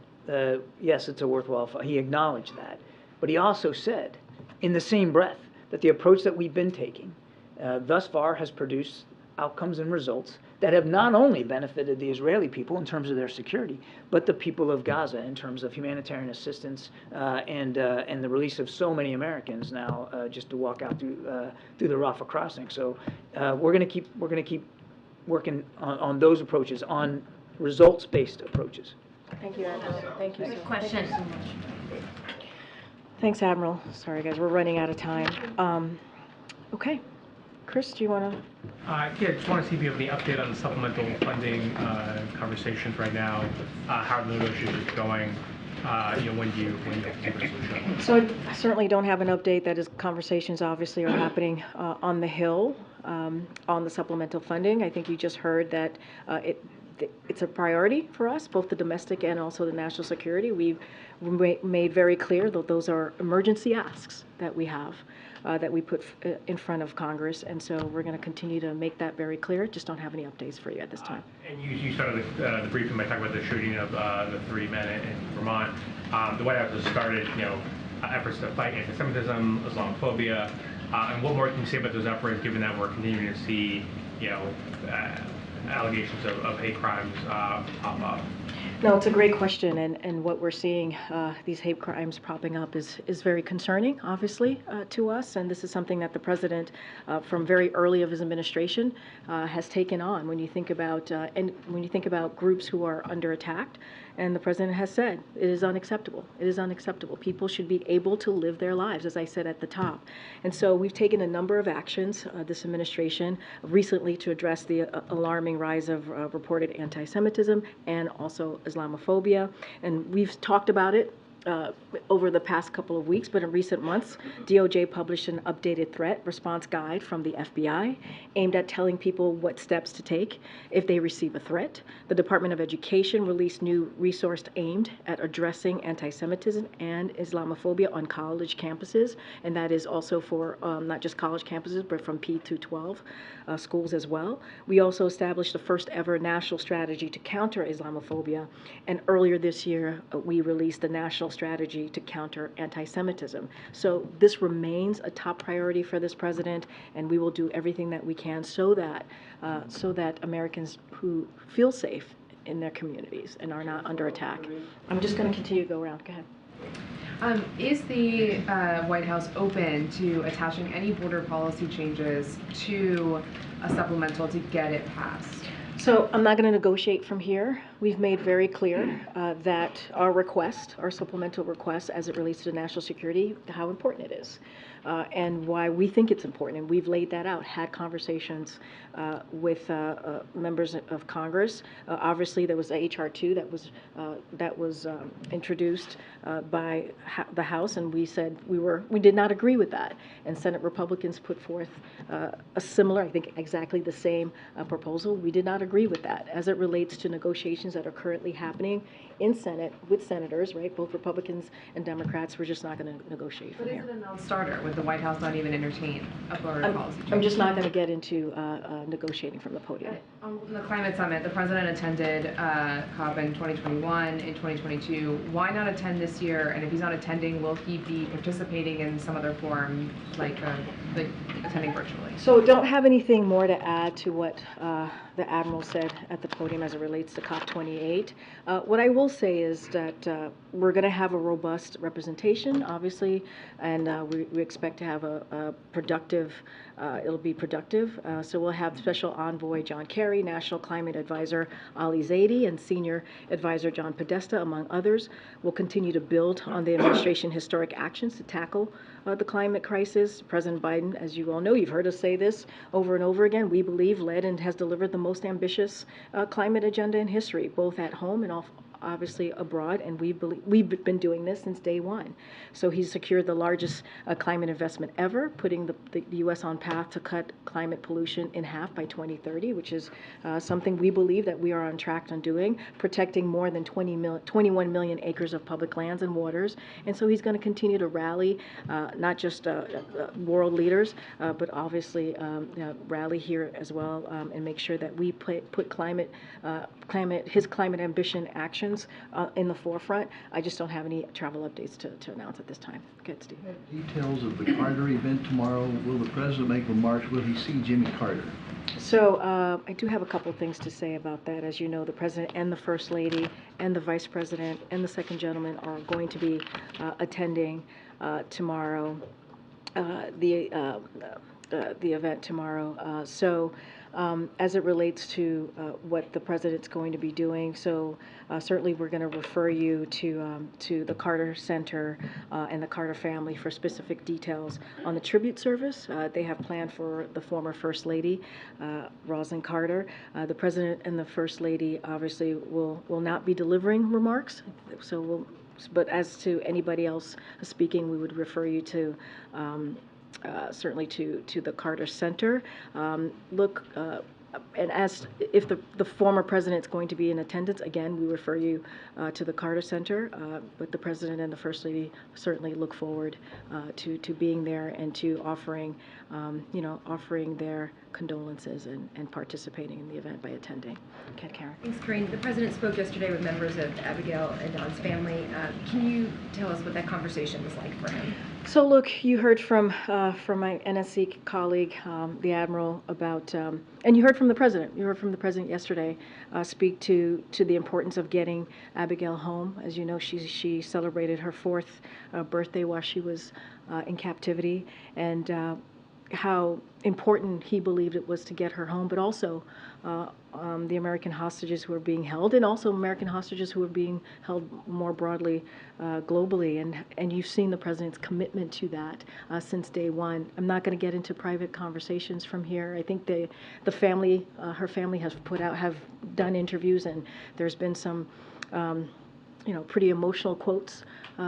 Yes, it's a worthwhile fight. He acknowledged that. But he also said, in the same breath, that the approach that we've been taking thus far has produced outcomes and results that have not only benefited the Israeli people in terms of their security, but the people of Gaza in terms of humanitarian assistance and the release of so many Americans now just to walk out through the Rafah crossing. So we're going to keep working on those approaches, on results-based approaches. Thank you, Admiral. Thank you, sir. Question. Thank you so much. Thanks, Admiral. Sorry, guys, we're running out of time. Okay. Chris, do you want to? Yeah, just want to see if you have any update on the supplemental funding conversations right now. How are the negotiations going? When do you have to resolution? So I certainly don't have an update. That is, conversations obviously are happening on the Hill on the supplemental funding. I think you just heard that it's a priority for us, both the domestic and also the national security. We've made very clear that those are emergency asks that we have. That we put in front of Congress, and so we're going to continue to make that very clear. Just don't have any updates for you at this time. And you started the briefing by talking about the shooting of the 3 men in Vermont. The White House has started, efforts to fight anti-Semitism, Islamophobia, and what more can you say about those efforts, given that we're continuing to see, allegations of hate crimes pop up? No, it's a great question, and what we're seeing, these hate crimes popping up is very concerning, obviously, to us, and this is something that the president, from very early of his administration, has taken on. When you think about groups who are under attack, and the president has said it is unacceptable. It is unacceptable. People should be able to live their lives, as I said at the top. And so we've taken a number of actions, this administration, recently to address the alarming rise of reported anti-Semitism and also Islamophobia. And we've talked about it over the past couple of weeks, but in recent months, DOJ published an updated threat response guide from the FBI aimed at telling people what steps to take if they receive a threat. The Department of Education released new resources aimed at addressing anti-Semitism and Islamophobia on college campuses, and that is also for not just college campuses, but from P through 12 schools as well. We also established the first ever national strategy to counter Islamophobia, and earlier this year, we released the National Strategy to Counter Anti-Semitism. So this remains a top priority for this president, and we will do everything that we can so that Americans who feel safe in their communities and are not under attack. I'm just going to continue to go around. Go ahead. Is the White House open to attaching any border policy changes to a supplemental to get it passed? So I'm not going to negotiate from here. We've made very clear that our request, our supplemental request as it relates to national security, how important it is and why we think it's important. And we've laid that out, had conversations with members of Congress. Obviously, there was H.R. 2 that was introduced by the House, and we said we did not agree with that. And Senate Republicans put forth a similar, I think exactly the same proposal. We did not agree with that. As it relates to negotiations that are currently happening in Senate with senators, right, both Republicans and Democrats, we're just not going to negotiate from But here. is it a non-starter? Would the White House not even entertain a border policy change? I'm just not going to get into negotiating from the podium. On the climate summit, the president attended COP in 2021, in 2022. Why not attend this year? And if he's not attending, will he be participating in some other form, like attending virtually? So don't have anything more to add to what the Admiral said at the podium as it relates to COP28. What I will say is that we're going to have a robust representation, obviously, and we expect to have a productive, it'll be productive. So we'll have Special Envoy John Kerry, National Climate Advisor Ali Zaidi, and Senior Advisor John Podesta, among others. We'll continue to build on the administration's historic actions to tackle the climate crisis. President Biden, as you all know, you've heard us say this over and over again, we believe led and has delivered the most ambitious climate agenda in history, both at home and obviously abroad, and we've been doing this since day one. So he's secured the largest climate investment ever, putting the U.S. on path to cut climate pollution in half by 2030, which is something we believe that we are on track on doing, protecting more than 21 million acres of public lands and waters. And so he's going to continue to rally not just world leaders, but obviously rally here as well and make sure that we put his climate ambition actions in the forefront. I just don't have any travel updates to announce at this time. Go ahead, Steve. Details of the Carter event tomorrow. Will the president make remarks? Will he see Jimmy Carter? So I do have a couple things to say about that. As you know, the president and the first lady and the vice president and the second gentleman are going to be attending tomorrow, the event tomorrow. As it relates to what the president's going to be doing, so certainly we're going to refer you to the Carter Center and the Carter family for specific details on the tribute service they have planned for the former First Lady, Rosalind Carter. The president and the First Lady obviously will not be delivering remarks, but as to anybody else speaking, we would refer you to certainly to the Carter Center. And as if the former president's going to be in attendance, again, we refer you to the Carter Center. But the president and the First Lady certainly look forward to being there and to offering their condolences and participating in the event by attending. Okay, Karen. Thanks, Karine. The president spoke yesterday with members of Abigail and Don's family. Can you tell us what that conversation was like for him? So look, you heard from my NSC colleague, the Admiral, about, and you heard from the President. You heard from the President yesterday speak to the importance of getting Abigail home. As you know, she celebrated her 4th birthday while she was in captivity, and how important he believed it was to get her home, but also the American hostages who are being held, and also American hostages who are being held more broadly globally. And you've seen the President's commitment to that since day one. I'm not going to get into private conversations from here. I think the family, her family have done interviews, and there's been some pretty emotional quotes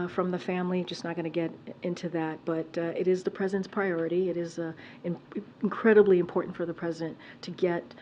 from the family. Just not going to get into that, but it is the President's priority. It is incredibly important for the President to get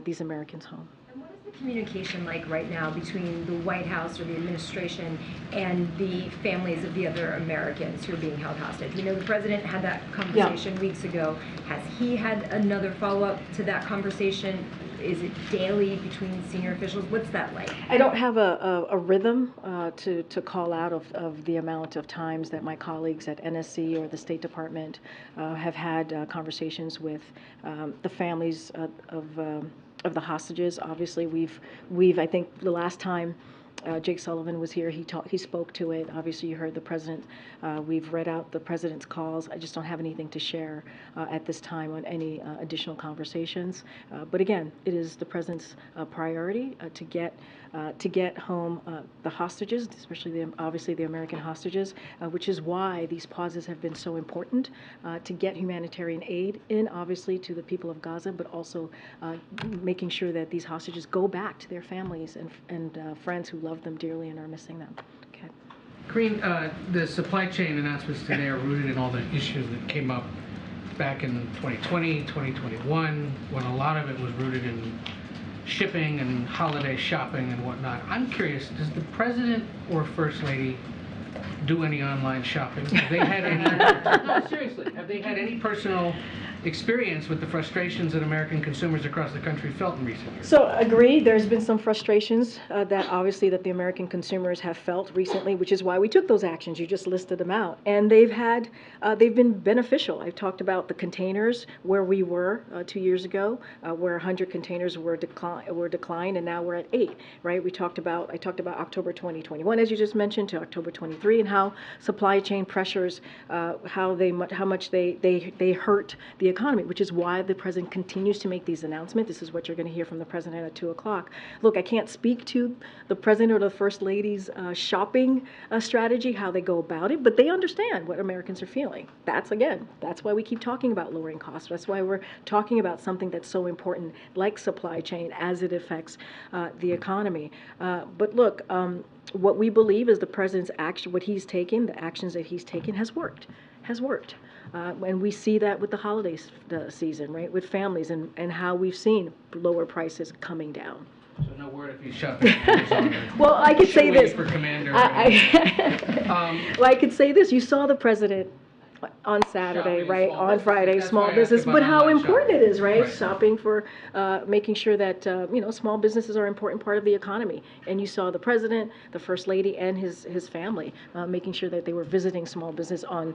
these Americans home. And what is the communication like right now between the White House or the administration and the families of the other Americans who are being held hostage? We know the President had that conversation weeks ago. Has he had another follow-up to that conversation? Is it daily between senior officials? What's that like? I don't have a rhythm to call out of the amount of times that my colleagues at NSC or the State Department have had conversations with the families of the hostages. Obviously, we've I think the last time Jake Sullivan was here, he spoke to it. Obviously, you heard the President. We've read out the President's calls. I just don't have anything to share at this time on any additional conversations. But again, it is the President's priority to get home the hostages, especially obviously the American hostages, which is why these pauses have been so important to get humanitarian aid in, obviously, to the people of Gaza, but also making sure that these hostages go back to their families and friends who love them dearly and are missing them. Okay. Karine, the supply chain announcements today are rooted in all the issues that came up back in 2020, 2021, when a lot of it was rooted in shipping and holiday shopping and whatnot. I'm curious, does the President or First Lady do any online shopping? Have they had any, no, seriously, have they had any personal experience with the frustrations that American consumers across the country felt in recent years? So agree, there's been some frustrations that obviously that the American consumers have felt recently, which is why we took those actions. You just listed them out, and they've been beneficial. I've talked about the containers where we were 2 years ago, where 100 containers were declined, and now we're at 8. Right? I talked about October 2021, as you just mentioned, to October 23, and how supply chain pressures, how much they hurt the economy, which is why the President continues to make these announcements. This is what you're going to hear from the President at 2 o'clock. Look, I can't speak to the President or the First Lady's shopping strategy, how they go about it, but they understand what Americans are feeling. That's why we keep talking about lowering costs. That's why we're talking about something that's so important, like supply chain, as it affects the economy. But look, what we believe is the President's action, what he's taken, the actions that he's taken has worked. And we see that with the holiday season, right, with families and how we've seen lower prices coming down. So no word if he's shopping at Amazon. Well, I could say this. For Commander. Well, I could say this. You saw the President on Saturday, right, on Friday, small business, but how important it is, right? Shopping for making sure that, small businesses are an important part of the economy. And you saw the President, the First Lady, and his family making sure that they were visiting small business on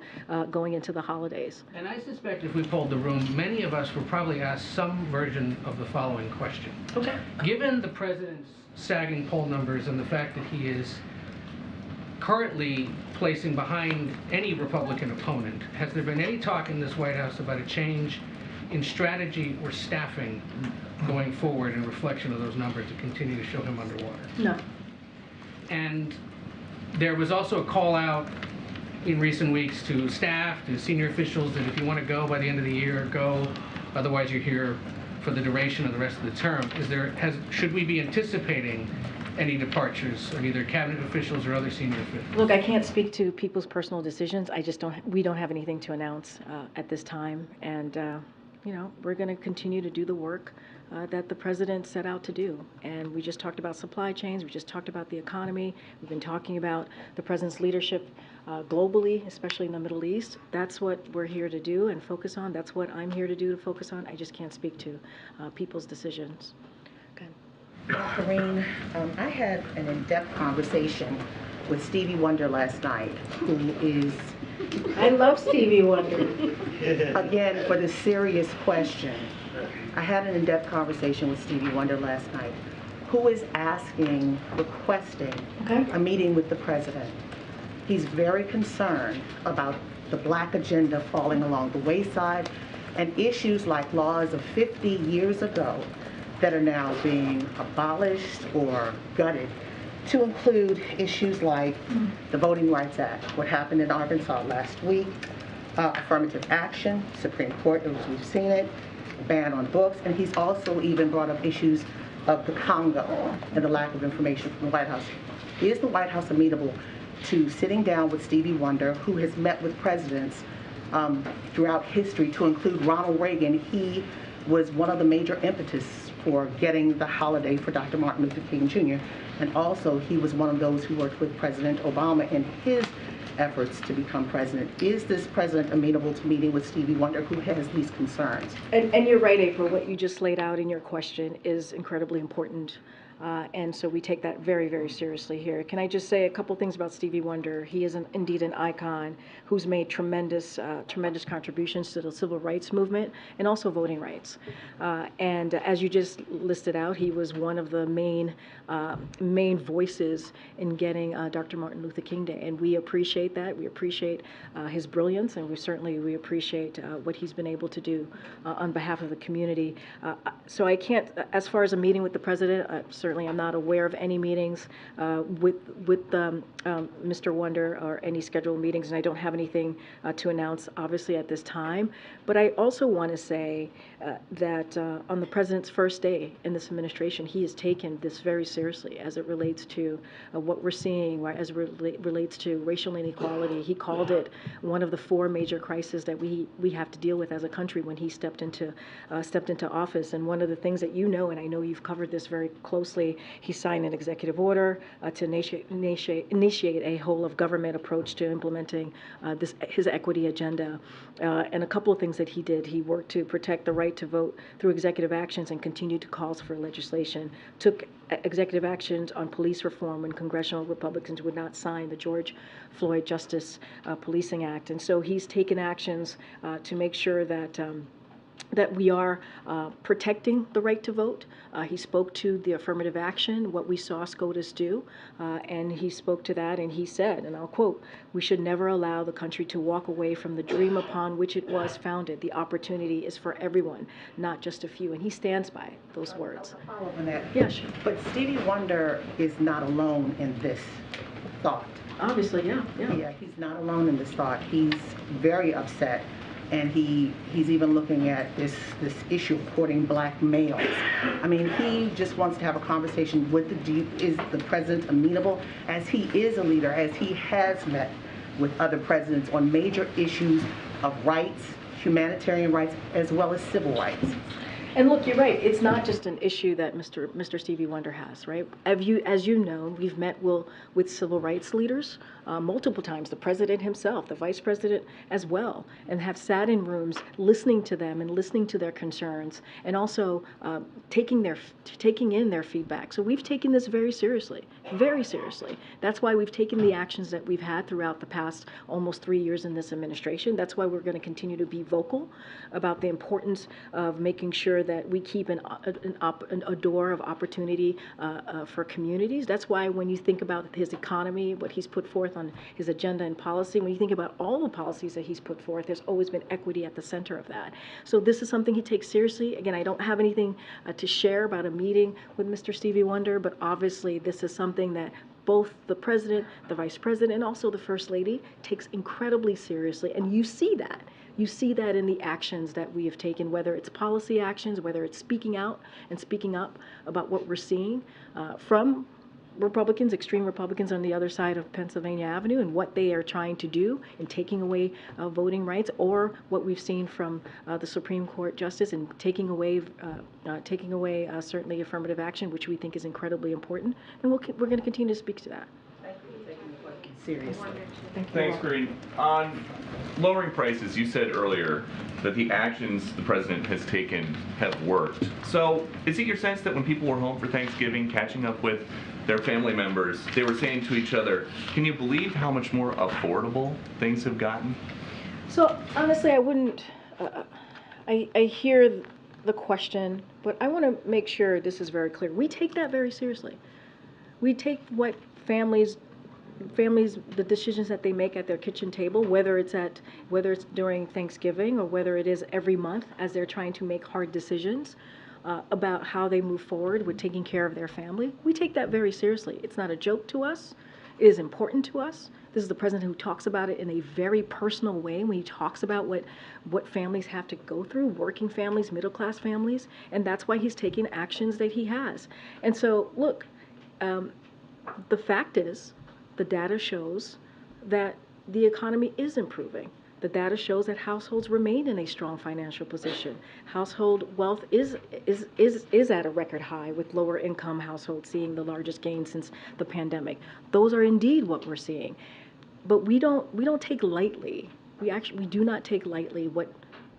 going into the holidays. And I suspect if we polled the room, many of us were probably asked some version of the following question. Okay. Given the President's sagging poll numbers and the fact that he is currently placing behind any Republican opponent, has there been any talk in this White House about a change in strategy or staffing going forward in reflection of those numbers to continue to show him underwater? No. And there was also a call out in recent weeks to staff, to senior officials, that if you want to go by the end of the year, go. Otherwise, you're here for the duration of the rest of the term. Should we be anticipating any departures of either cabinet officials or other senior officials? Look, I can't speak to people's personal decisions. We don't have anything to announce at this time, and we're going to continue to do the work that the President set out to do. And we just talked about supply chains. We just talked about the economy. We've been talking about the President's leadership globally, especially in the Middle East. That's what we're here to do and focus on. That's what I'm here to do, to focus on. I just can't speak to people's decisions. Karine, I had an in-depth conversation with Stevie Wonder last night, who is I love Stevie Wonder. Again, for the serious question, I had an in-depth conversation with Stevie Wonder last night, who is requesting a meeting with the president. He's very concerned about the black agenda falling along the wayside and issues like laws of 50 years ago that are now being abolished or gutted, to include issues like the Voting Rights Act, what happened in Arkansas last week, affirmative action, Supreme Court, as we've seen it, ban on books, and he's also even brought up issues of the Congo and the lack of information from the White House. Is the White House amenable to sitting down with Stevie Wonder, who has met with presidents throughout history, to include Ronald Reagan? He was one of the major impetus for getting the holiday for Dr. Martin Luther King Jr. And also he was one of those who worked with President Obama in his efforts to become president. Is this president amenable to meeting with Stevie Wonder, who has these concerns? And you're right, April, what you just laid out in your question is incredibly important. And so we take that very, very seriously here. Can I just say a couple things about Stevie Wonder? He is indeed an icon who's made tremendous contributions to the civil rights movement and also voting rights. And as you just listed out, he was one of the main voices in getting Dr. Martin Luther King Day. And we appreciate that. We appreciate his brilliance, and we appreciate what he's been able to do on behalf of the community. So I can't, as far as a meeting with the president, certainly I'm not aware of any meetings with Mr. Wonder or any scheduled meetings, and I don't have anything to announce, obviously, at this time. But I also want to say that on the president's first day in this administration, he has taken this very seriously as it relates to what we're seeing, as it relates to racial inequality. He called it one of the 4 major crises that we have to deal with as a country when he stepped into office. And one of the things that you know, and I know you've covered this very closely, he signed an executive order to initiate a whole of government approach to implementing his equity agenda. And a couple of things that he did. He worked to protect the right to vote through executive actions and continued to calls for legislation. Took executive actions on police reform when congressional Republicans would not sign the George Floyd Justice Policing Act. And so he's taken actions to make sure that we are protecting the right to vote. He spoke to the affirmative action, what we saw SCOTUS do, and he spoke to that and he said, and I'll quote, "We should never allow the country to walk away from the dream upon which it was founded. The opportunity is for everyone, not just a few." And he stands by those words. Follow up on that. Yeah, sure. But Stevie Wonder is not alone in this thought. Obviously, yeah. Yeah, he's not alone in this thought. He's very upset. And he's even looking at this issue of courting black males. I mean, he just wants to have a conversation with is the president amenable, as he is a leader, as he has met with other presidents on major issues of rights, humanitarian rights, as well as civil rights. And look, you're right. It's not just an issue that Mr. Stevie Wonder has, right? As you know, we've met with civil rights leaders multiple times, the president himself, the vice president as well, and have sat in rooms listening to them and listening to their concerns, and also taking in their feedback. So we've taken this very seriously, very seriously. That's why we've taken the actions that we've had throughout the past almost 3 years in this administration. That's why we're going to continue to be vocal about the importance of making sure that we keep a door of opportunity for communities. That's why when you think about his economy, what he's put forth on his agenda and policy, when you think about all the policies that he's put forth, there's always been equity at the center of that. So this is something he takes seriously. Again, I don't have anything to share about a meeting with Mr. Stevie Wonder, but obviously this is something that both the president, the vice president, and also the first lady takes incredibly seriously, and you see that. You see that in the actions that we have taken, whether it's policy actions, whether it's speaking out and speaking up about what we're seeing from Republicans, extreme Republicans on the other side of Pennsylvania Avenue, and what they are trying to do in taking away voting rights, or what we've seen from the Supreme Court justice in taking away certainly affirmative action, which we think is incredibly important, and we're going to continue to speak to that. Seriously. Thanks, Karine. On lowering prices, you said earlier that the actions the president has taken have worked. So is it your sense that when people were home for Thanksgiving, catching up with their family members, they were saying to each other, can you believe how much more affordable things have gotten? So honestly, I wouldn't, I hear the question, but I want to make sure this is very clear. We take that very seriously. We take what families, the decisions that they make at their kitchen table, whether it's during Thanksgiving or whether it is every month as they're trying to make hard decisions about how they move forward with taking care of their family. We take that very seriously. It's not a joke to us. It is important to us. This is the president who talks about it in a very personal way when he talks about what families have to go through, working families, middle-class families, and that's why he's taking actions that he has. And so, look, the fact is, the data shows that the economy is improving. The data shows that households remain in a strong financial position. Household wealth is at a record high, with lower income households seeing the largest gain since the pandemic. Those are indeed what we're seeing. But we don't take lightly. We do not take lightly what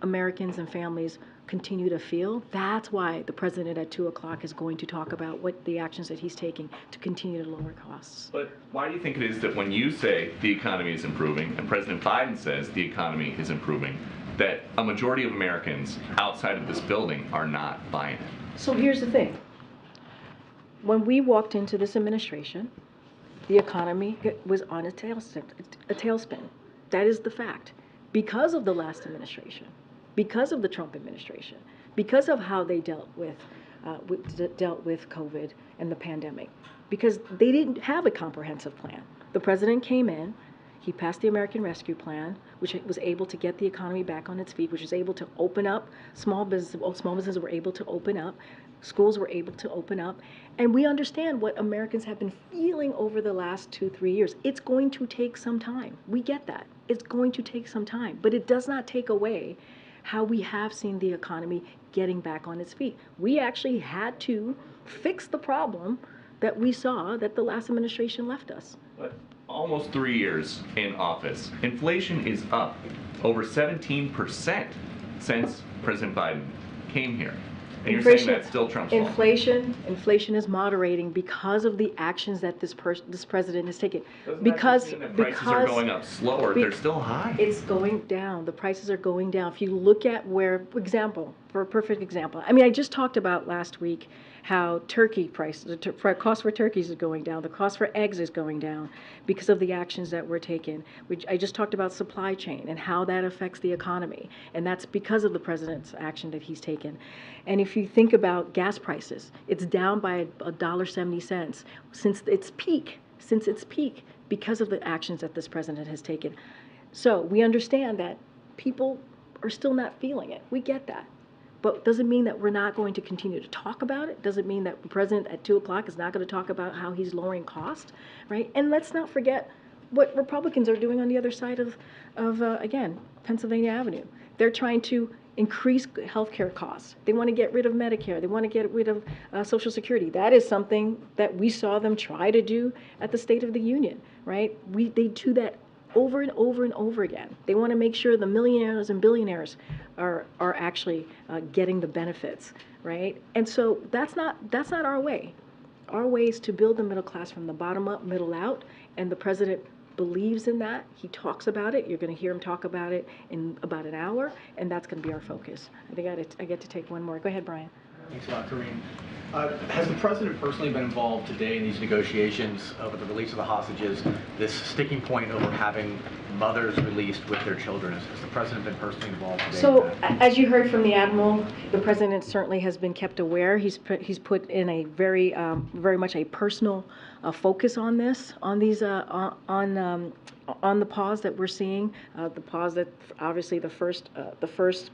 Americans and families continue to feel. That's why the president at 2 o'clock is going to talk about what the actions that he's taking to continue to lower costs. But why do you think it is that when you say the economy is improving and President Biden says the economy is improving, that a majority of Americans outside of this building are not buying it? So here's the thing. When we walked into this administration, the economy was on a tailspin. That is the fact. Because of the last administration, because of the Trump administration, because of how they dealt with COVID and the pandemic, because they didn't have a comprehensive plan. The president came in, he passed the American Rescue Plan, which was able to get the economy back on its feet, which was able to open up small businesses were able to open up, schools were able to open up, and we understand what Americans have been feeling over the last 2-3 years. It's going to take some time. We get that. It's going to take some time, but it does not take away how we have seen the economy getting back on its feet. We actually had to fix the problem that we saw that the last administration left us. But almost 3 years in office, inflation is up over 17% since President Biden came here. And you're saying that's still Trump's fault? Inflation is moderating because of the actions that this president has taken. Doesn't that just mean that prices are going up slower? They're still high. It's going down. The prices are going down. If you look at for a perfect example, I mean, I just talked about last week how turkey prices, the cost for turkeys is going down, the cost for eggs is going down because of the actions that were taken. I just talked about supply chain and how that affects the economy, and that's because of the president's action that he's taken. And if you think about gas prices, it's down by $1.70 since its peak, because of the actions that this president has taken. So we understand that people are still not feeling it. We get that. But doesn't mean that we're not going to continue to talk about it. Doesn't mean that the president at 2 o'clock is not going to talk about how he's lowering cost, right? And let's not forget what Republicans are doing on the other side of again, Pennsylvania Avenue. They're trying to increase healthcare costs. They want to get rid of Medicare. They want to get rid of Social Security. That is something that we saw them try to do at the State of the Union, right? They do that over and over and over again. They want to make sure the millionaires and billionaires are actually getting the benefits, right? And so that's not our way. Our way is to build the middle class from the bottom up, middle out, and the president believes in that. He talks about it. You're going to hear him talk about it in about an hour, and that's going to be our focus. I think I get to take one more. Go ahead, Brian. Thanks a lot, Karine. Has the president personally been involved today in these negotiations over the release of the hostages, this sticking point over having mothers released with their children? Has the president been personally involved today? So, as you heard from the Admiral, the president certainly has been kept aware. He's put in a very much a personal focus on this, on these, on the pause that we're seeing. The pause that obviously the first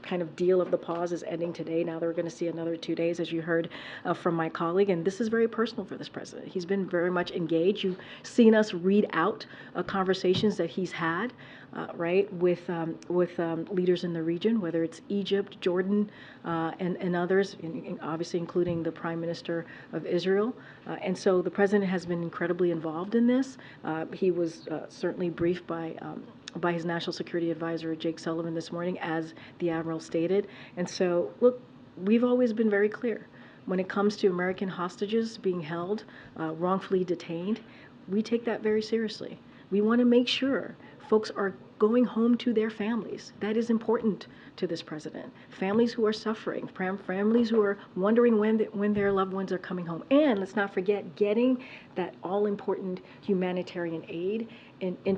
kind of deal of the pause is ending today. Now they're going to see another 2 days, as you heard from my colleague, and this is very personal for this president. He's been very much engaged. You've seen us read out conversations that he's had, right, with leaders in the region, whether it's Egypt, Jordan, and others, obviously including the Prime Minister of Israel. And so the president has been incredibly involved in this. He was certainly briefed by his National Security Advisor, Jake Sullivan, this morning, as the Admiral stated. And so, look, we've always been very clear. when it comes to American hostages being held, wrongfully detained, we take that very seriously. We want to make sure folks are going home to their families. That is important to this president. Families who are suffering, families who are wondering when their loved ones are coming home. And let's not forget getting that all-important humanitarian aid into